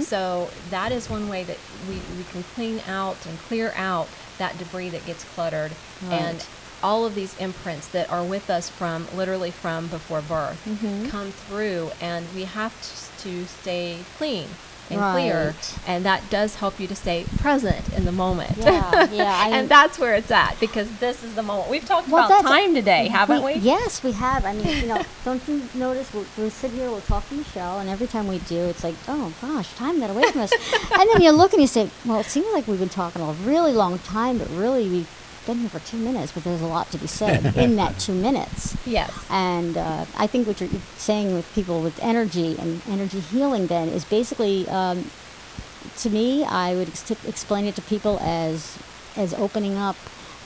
So that is one way that we can clean out and clear out that debris that gets cluttered. Right. And all of these imprints that are with us literally from before birth come through, and we have to stay clean and clear, Right. and that does help you to stay present in the moment. Yeah. And that's where it's at, because this is the moment. We've talked Well, about that's- time today, haven't we? Yes, we have. I mean, don't you notice we'll sit here, we'll talk to Michelle, and every time we do, it's like, oh gosh, time got away from us. And then you look and you say, well, it seems like we've been talking a really long time, but really we've been here for 2 minutes, but there's a lot to be said in that 2 minutes. Yes. And I think what you're saying with people with energy and energy healing then is basically, to me, I would explain it to people as opening up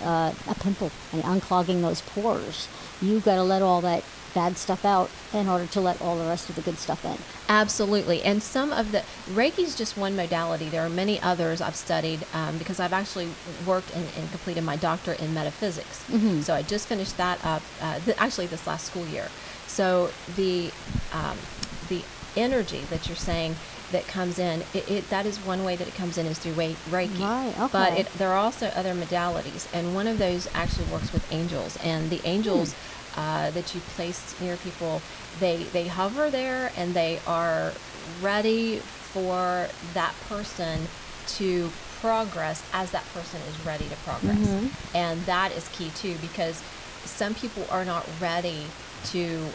a pimple and unclogging those pores. You've got to let all that bad stuff out in order to let all the rest of the good stuff in. Absolutely. And some of the Reiki is just one modality. There are many others I've studied because I've actually worked and completed my doctorate in metaphysics. So I just finished that up actually this last school year. So the energy that you're saying that comes in, that is one way that it comes in is through Reiki. Right, okay. But there are also other modalities, and one of those actually works with angels. And the angels that you place near people, they hover there, and they are ready for that person to progress as that person is ready to progress. And that is key too, because some people are not ready to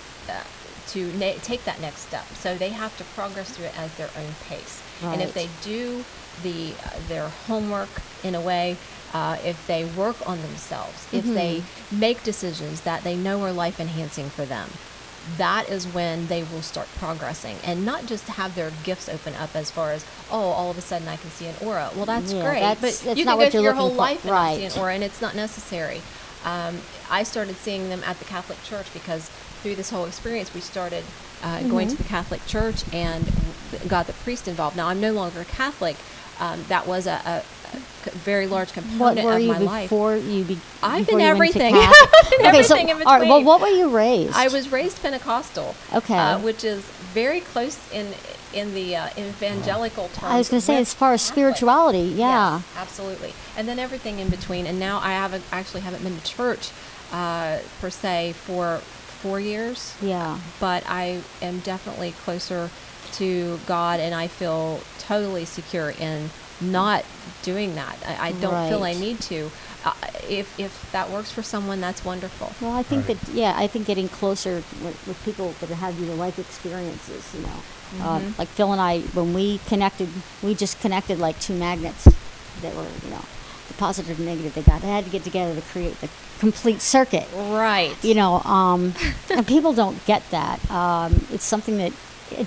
take that next step. So they have to progress through it at their own pace. Right. And if they do their homework in a way, if they work on themselves, if they make decisions that they know are life enhancing for them, that is when they will start progressing, and not just have their gifts open up as far as, all of a sudden I can see an aura. Well, that's great, that's but you not can what go through you're your whole looking for. life and not see Right. an aura, and it's not necessary. I started seeing them at the Catholic Church because through this whole experience we started going to the Catholic Church and got the priest involved. Now I'm no longer Catholic. That was a very large component What were of you my life. before you I've before been you went to everything. Catholic? I've been everything in all right, well, between. what were you raised? I was raised Pentecostal, Okay. which is very close in the evangelical terms. I was going to say, with as far as Catholic. spirituality, yeah. Yes, absolutely. And then everything in between. And now I actually haven't been to church per se for 4 years. Yeah. But I am definitely closer to God, and I feel totally secure in not doing that. I don't feel I Right. need to. If that works for someone, that's wonderful. Well, I think I think getting closer with people that have your life experiences, like Phil and I, when we connected, we just connected like two magnets that were, the positive and negative. They had to get together to create the complete circuit. Right. And people don't get that. It's something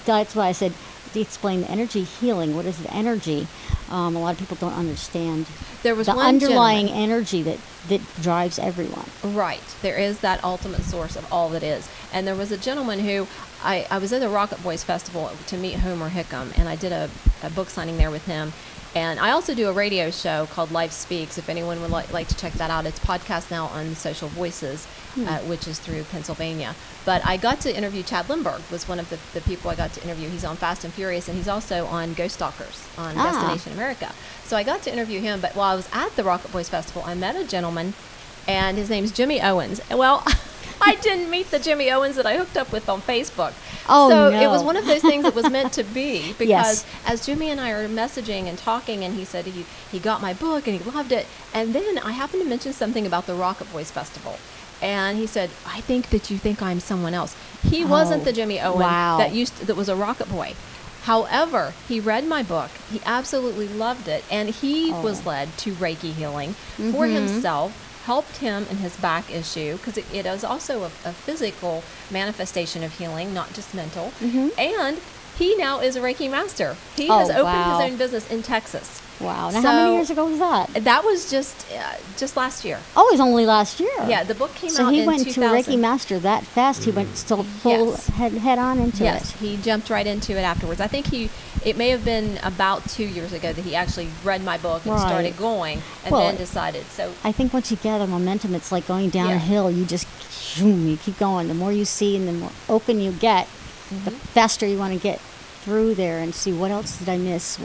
that's why I said to explain the energy healing. What is the energy? A lot of people don't understand There was the one underlying gentleman- energy that drives everyone. Right. There is that ultimate source of all that is. And there was a gentleman who, I was at the Rocket Boys Festival to meet Homer Hickam, and I did a book signing there with him. And I also do a radio show called Life Speaks, if anyone would like to check that out. It's podcast now on Social Voices, which is through Pennsylvania. But I got to interview Chad Lindbergh, was one of the people I got to interview. He's on Fast and Furious, and he's also on Ghost Stalkers on Destination America. So I got to interview him, but while I was at the Rocket Boys Festival, I met a gentleman, and his name's Jimmy Owens. Well, I didn't meet the Jimmy Owens that I hooked up with on Facebook. Oh, so no. it was one of those things that was meant to be, because Yes. as Jimmy and I are messaging and talking, and he said he got my book and he loved it, and then I happened to mention something about the Rocket Boys Festival. And he said, "I think that you think I'm someone else." He wasn't the Jimmy Owen wow. that was a Rocket Boy. However, he read my book. He absolutely loved it, and he was led to Reiki healing for himself. Helped him in his back issue, because it is also a physical manifestation of healing, not just mental. And he now is a Reiki master. He has opened wow. his own business in Texas. Wow. Now, how many So- years ago was that? That was just last year. Oh, it was only last year. Yeah, the book came So out he in went 2000. to Reiki Master that fast. He went still full Yes. head on into Yes, it. he jumped right into it afterwards. I think it may have been about 2 years ago that he actually read my book and Right. started going, and Well, then decided. So I think once you gather momentum, it's like going down Yeah. a hill. You just you keep going. The more you see and the more open you get, the faster you want to get through there and see what else did I miss.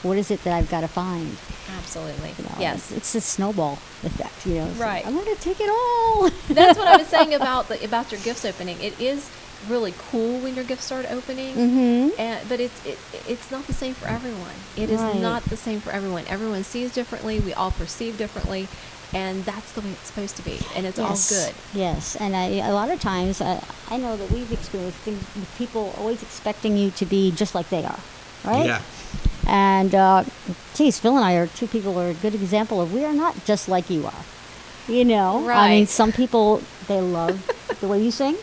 What is it that I've got to find? absolutely, You know, yes. it's a snowball effect. You know, It's Right. like, I'm going to take it all. That's what I was saying about your gifts opening. It is really cool when your gifts start opening, but it's not the same for everyone. It is Right. not the same for everyone. Everyone sees differently. We all perceive differently, and that's the way it's supposed to be. And it's all good. Yes, and a lot of times I know that we've experienced things with people always expecting you to be just like they are, right? Yeah. And geez, Phil and I are two people who are a good example of we are not just like you are. You know, I mean, Right. some people they love the way you sing.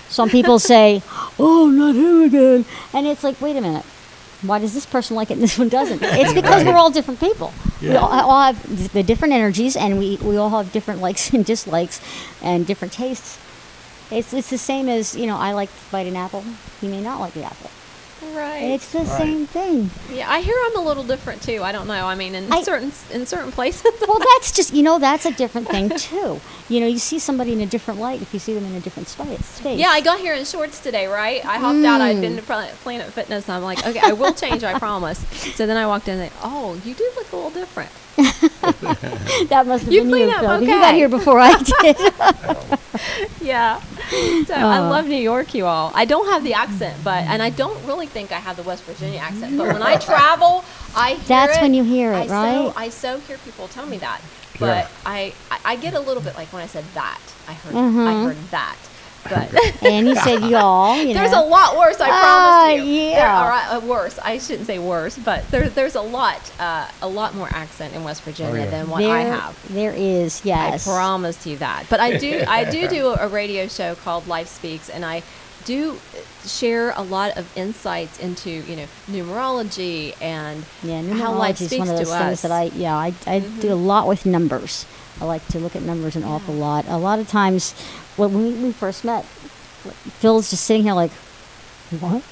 Some people say, "Oh, not him again," and it's like, wait a minute. Why does this person like it and this one doesn't? It's because we're all different people. We Yeah. all have the different energies, and we all have different likes and dislikes and different tastes. It's the same as, you know, I like to bite an apple. You may not like the apple. Right. It's the same thing. Yeah, I hear I'm a little different too. I don't know. I mean, in certain places. Well, that's just, you know, that's a different thing too. You know, you see somebody in a different light if you see them in a different space. Yeah, I got here in shorts today, right? I hopped out. I'd been to Planet Fitness, and I'm like, okay, I will change, I promise. So then I walked in and oh, you do look a little different. That must have You been clean you, up, Phil, 'cause okay. you got here before I did. Yeah. So I love New York, you all. I don't have the accent, and I don't really think I have the West Virginia accent. But when I travel, I hear That's it. when you hear it, right? I so hear people tell me that. Yeah. But I get a little bit like when I said that. I heard that. But And you said y'all, you know. there's a lot worse, I promise you. yeah. There are, worse. I shouldn't say worse, but there's a lot more accent in West Virginia yeah. than what I have. There is, yes. I promised you that. But I do a radio show called Life Speaks, and I do share a lot of insights into, you know, numerology and Yeah, how life numerology is speaks one of those to things us. that I do a lot with numbers. I like to look at numbers an awful lot. A lot of times, when we first met, Phil's just sitting here like, what?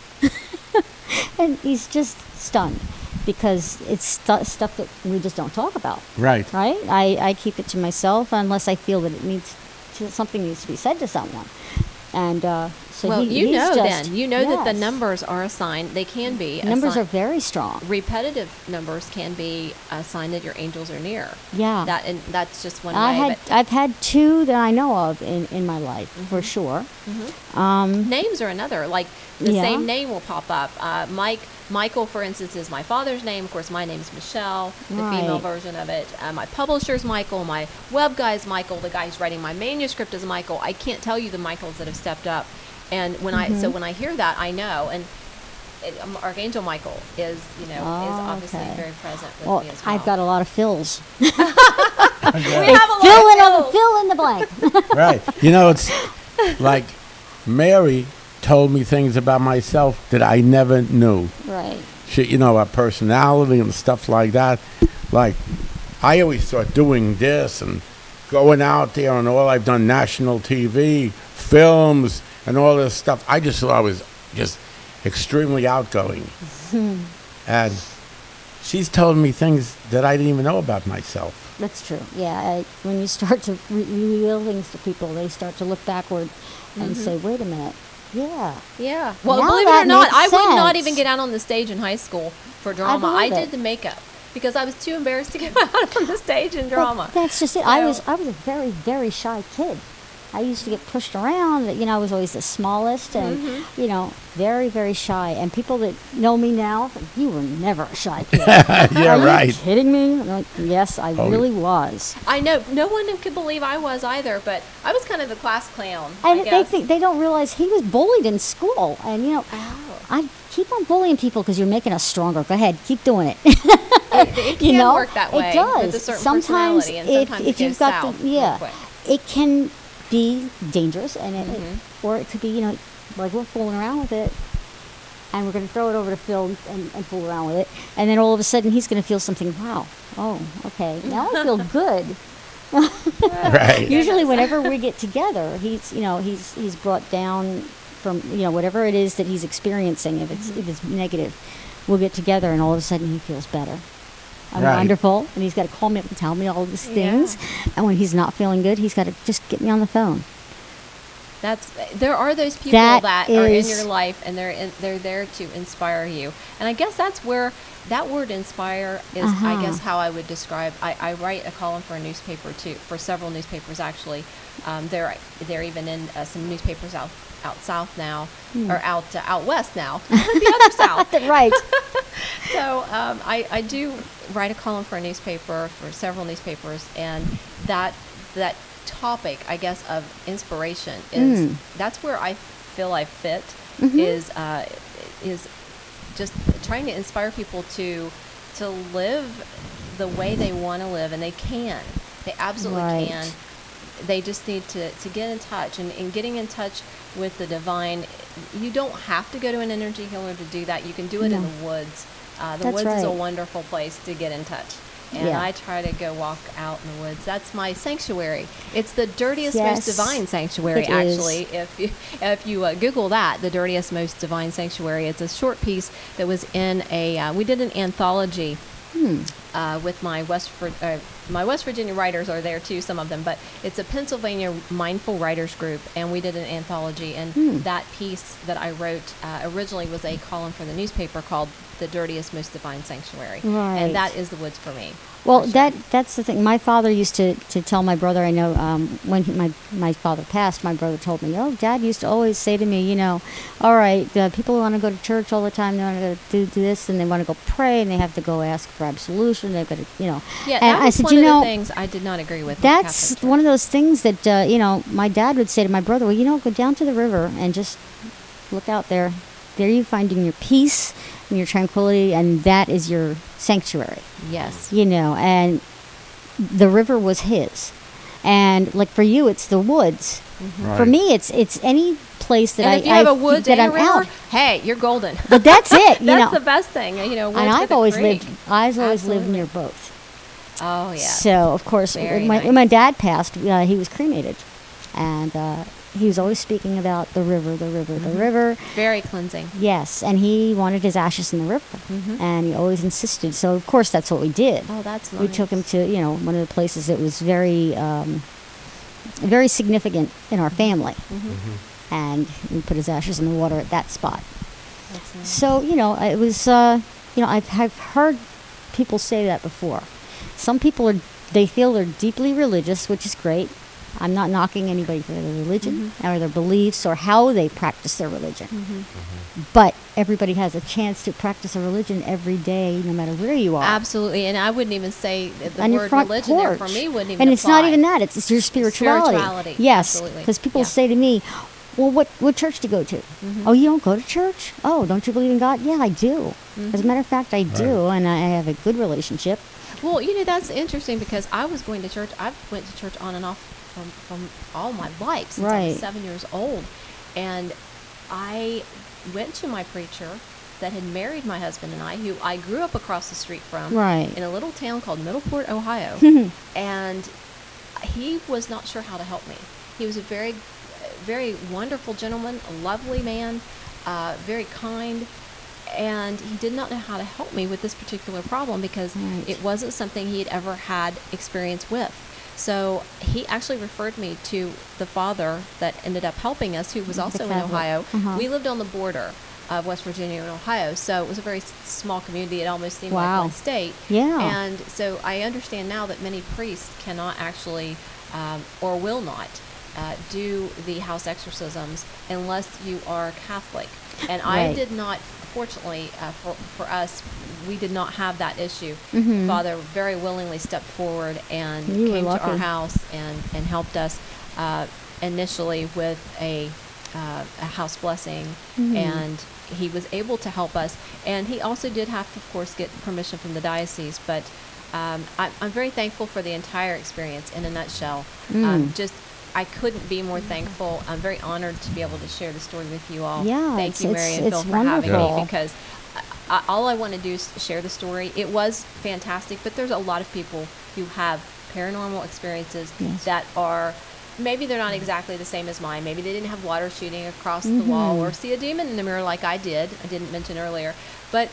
And he's just stunned because it's stuff that we just don't talk about, Right. right? I keep it to myself unless I feel that something needs to be said to someone. And so well, he's that the yes. numbers are assigned. They can be Numbers are assigned. very strong. Repetitive numbers can be a sign that your angels are near. Yeah. And that's just one way. I've had two that I know of in my life for sure. Names are another. Like the Yeah. same name will pop up. Michael, for instance, is my father's name. Of course, my name's Michelle, the female Right. version of it. My publisher's Michael. My web guy's Michael. The guy who's writing my manuscript is Michael. I can't tell you the Michaels that have stepped up. And when I hear that, I know. And Archangel Michael is obviously okay. very present with Well, me as well. I've got a lot of fills. we have a lot of Fill in the blank. Right. You know, it's like Mary told me things about myself that I never knew. Right. She, you know, our personality and stuff like that. Like, I always thought doing this and going out there and all I've done, national TV, films, and all this stuff. I just thought I was just extremely outgoing. And she's told me things that I didn't even know about myself. That's true. Yeah. When you start to reveal things to people, they start to look backward and say, wait a minute. Yeah. Yeah. Well, Now believe it that or not, makes I would not sense. even get out on the stage in high school for drama. I believe did it. the makeup because I was too embarrassed to get out on the stage in drama. Well, that's just it. I was a very, very shy kid. I used to get pushed around. I was always the smallest and, very, very shy. And people that know me now, you were never a shy kid. Yeah, Are right. you kidding me? I'm like, yes, I really was. I know. No one could believe I was either, but I was kind of the class clown. And I guess. they don't realize he was bullied in school. And, I keep on bullying people because you're making us stronger. Go ahead, keep doing it. It can work that way. It does. With a certain sometimes, personality, and sometimes if it you've goes got south the, real quick. it can be dangerous, and or it could be, like we're fooling around with it, and we're going to throw it over to Phil and fool around with it, and then all of a sudden he's going to feel something. Wow. Oh, okay. Now I feel good. Right. Usually, whenever we get together, he's brought down from whatever it is that he's experiencing. If it's negative, we'll get together, and all of a sudden he feels better. I'm Right. wonderful, and he's got to call me up and tell me all these things. And when he's not feeling good, he's got to just get me on the phone. There are those people that are in is- your life, and they're there to inspire you. And I guess that's where that word "inspire" is. I guess how I would describe. I write a column for a newspaper too, for several newspapers actually. They're even in some newspapers out south now, or out west now, the other south. Right. So I do write a column for a newspaper, for several newspapers, and that topic, I guess, of inspiration is that's where I feel I fit. Is just trying to inspire people to live the way they want to live, and they can. They absolutely can. They just need to get in touch, and getting in touch with the divine. You don't have to go to an energy healer to do that. You can do it in the woods. The That's woods is a right. wonderful place to get in touch. And I try to go walk out in the woods. That's my sanctuary. It's the dirtiest, most divine sanctuary, it actually. If you Google that, the dirtiest, most divine sanctuary. It's a short piece that was in we did an anthology with my West Virginia writers are there too, some of them, but it's a Pennsylvania mindful writers group, and we did an anthology, and that piece that I wrote originally was a column for the newspaper called "The Dirtiest, Most Divine Sanctuary," and that is the woods for me. Well, for sure. that's the thing. My father used to tell my brother, I know when my father passed, my brother told me, Dad used to always say to me, all right, people want to go to church all the time, they want to go do this, and they want to go pray, and they have to go ask for absolution, they've got to, Yeah, and that I was said, one of the things I did not agree with. That's one of those things that, my dad would say to my brother, well, go down to the river and just look out there. There you're finding your peace and your tranquility, and that is your sanctuary. Yes. And the river was his. And like for you, it's the woods. Right. For me, it's any place that And if you have a woods that and a I'm river, out. hey, you're golden. But that's it. That's the best thing. Woods and with I've a always creek. lived near both. Oh yeah. So of course, Very when my dad passed, he was cremated, and he was always speaking about the river, the river. Very cleansing. Yes, and he wanted his ashes in the river, and he always insisted. So of course, that's what we did. Oh, that's nice. We took him to one of the places that was very, very significant in our family, and we put his ashes in the water at that spot. That's nice. So it was I've heard people say that before. Some people they feel they're deeply religious, which is great. I'm not knocking anybody for their religion or their beliefs or how they practice their religion. But everybody has a chance to practice a religion every day, no matter where you are. Absolutely, and I wouldn't even say that the On your word front religion there for porch. me wouldn't even And it's not apply. even that; it's your spirituality. Spirituality, Yes, absolutely. because people Yeah. say to me, "Well, what church do you go to? Oh, you don't go to church? Oh, don't you believe in God? Yeah, I do. As a matter of fact, I do, and I have a good relationship. Well, that's interesting because I was going to church. I went to church on and off from all my life since I Right. was 7 years old, and I went to my preacher that had married my husband and I, who I grew up across the street from, Right. in a little town called Middleport, Ohio, and he was not sure how to help me. He was a very, very wonderful gentleman, a lovely man, very kind. And he did not know how to help me with this particular problem because Right. it wasn't something he had ever had experience with. So he actually referred me to the father that ended up helping us, who was also in Catholic. Ohio. Uh-huh. We lived on the border of West Virginia and Ohio, so it was a very small community. It almost seemed Wow. like one state. Yeah. And so I understand now that many priests cannot actually, or will not, do the house exorcisms unless you are Catholic. And I Right. did not, fortunately for us, we did not have that issue. Mhm. Father very willingly stepped forward and You were came to our lucky. house and helped us initially with a house blessing, Mhm. and he was able to help us. And he also did have to, of course, get permission from the diocese. But I'm very thankful for the entire experience in a nutshell. Just I couldn't be more thankful. I'm very honored to be able to share the story with you all. Yeah, Thank you, Mary and it's Phil, for having wonderful. me, because all I want to do is share the story. It was fantastic, but there's a lot of people who have paranormal experiences Yes. that are, maybe they're not exactly the same as mine. Maybe they didn't have water shooting across the wall or see a demon in the mirror like I did. I didn't mention earlier. But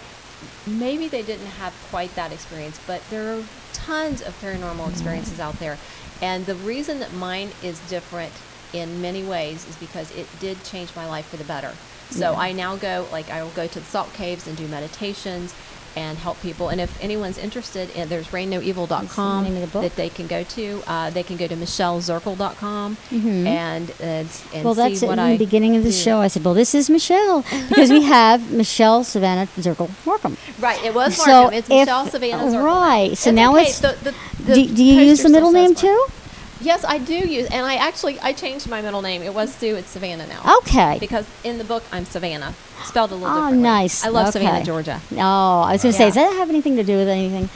maybe they didn't have quite that experience. But there are tons of paranormal experiences out there. And the reason that mine is different in many ways is because it did change my life for the better. So I now go, I will go to the salt caves and do meditations and help people. And if anyone's interested, there's rainnoevil.com That's the name of the book. that they can go to. They can go to michelezirkle.com and Well, see that's it. what In I the beginning of the do. show, I said, well, this is Michelle, because we have Michelle Savannah Zirkle Markham. Right, it was So Markham. It's if- Michelle Savannah Zirkle. right, so It's now okay. it's- The Do you use poster the middle still name says Markham. too? Yes, I do use, and I changed my middle name. It was Sue. It's Savannah now. Okay. Because in the book I'm Savannah, spelled a little Oh, differently. nice. I love Okay. Savannah, Georgia. Oh, I was going to say, Yeah. does that have anything to do with anything?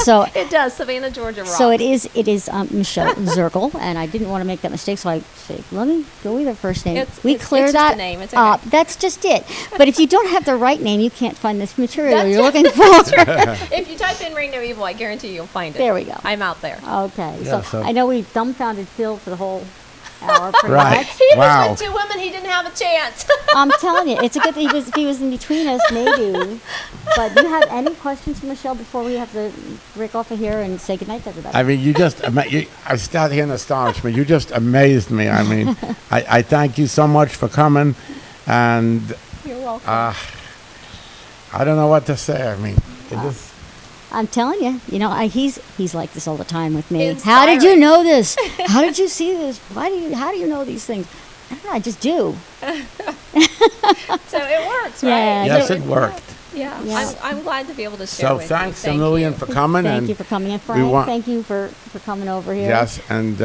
So It does. Savannah, Georgia rocks. So it is Michelle Zirkle, and I didn't want to make that mistake, so I said, let me go with her first name. We it's clear just that a name. It's up. okay. That's just it. But if you don't have the right name, you can't find this material That's you're right. looking for. If you type in Ring No Evil, I guarantee you'll find it. There we go. I'm out there. Okay, Yeah, so so- I know we've dumbfounded Phil for the whole hour, pretty Right. much. He Wow. was with two women. He didn't have a chance. I'm telling you, it's a good thing if he was in between us, maybe. But do you have any questions for Michelle before we have to break off of here and say goodnight to everybody? I mean, you just, I sat here in astonishment. You just amazed me. I mean, I thank you so much for coming. And You're welcome. I don't know what to say. I mean, it just, I'm telling you, he's like this all the time with me. Inspiring. How did you know this? How did you see this? How do you know these things? I don't know, I just do. So it works, right? Yeah. yes, so it worked. Yeah. Yeah. I'm glad to be able to share So with thanks you. a million for coming. Thank and you for coming in, we Frank. want- Thank you for coming over here. Yes, and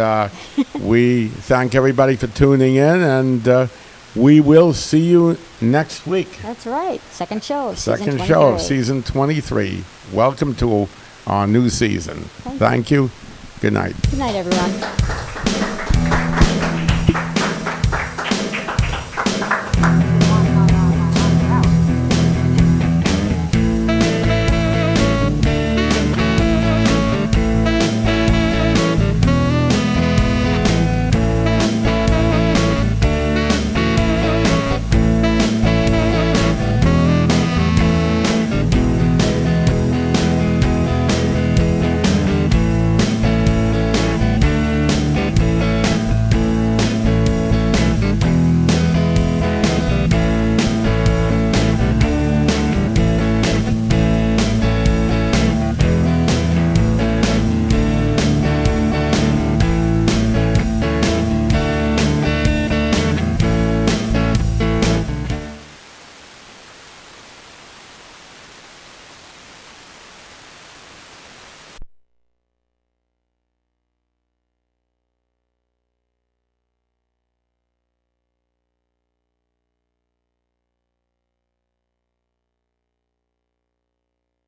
we thank everybody for tuning in, and we will see you next week. That's right. Second show of season Second show of 23. season 23. Welcome to our new season. Thank you. Thank you. Good night. Good night, everyone.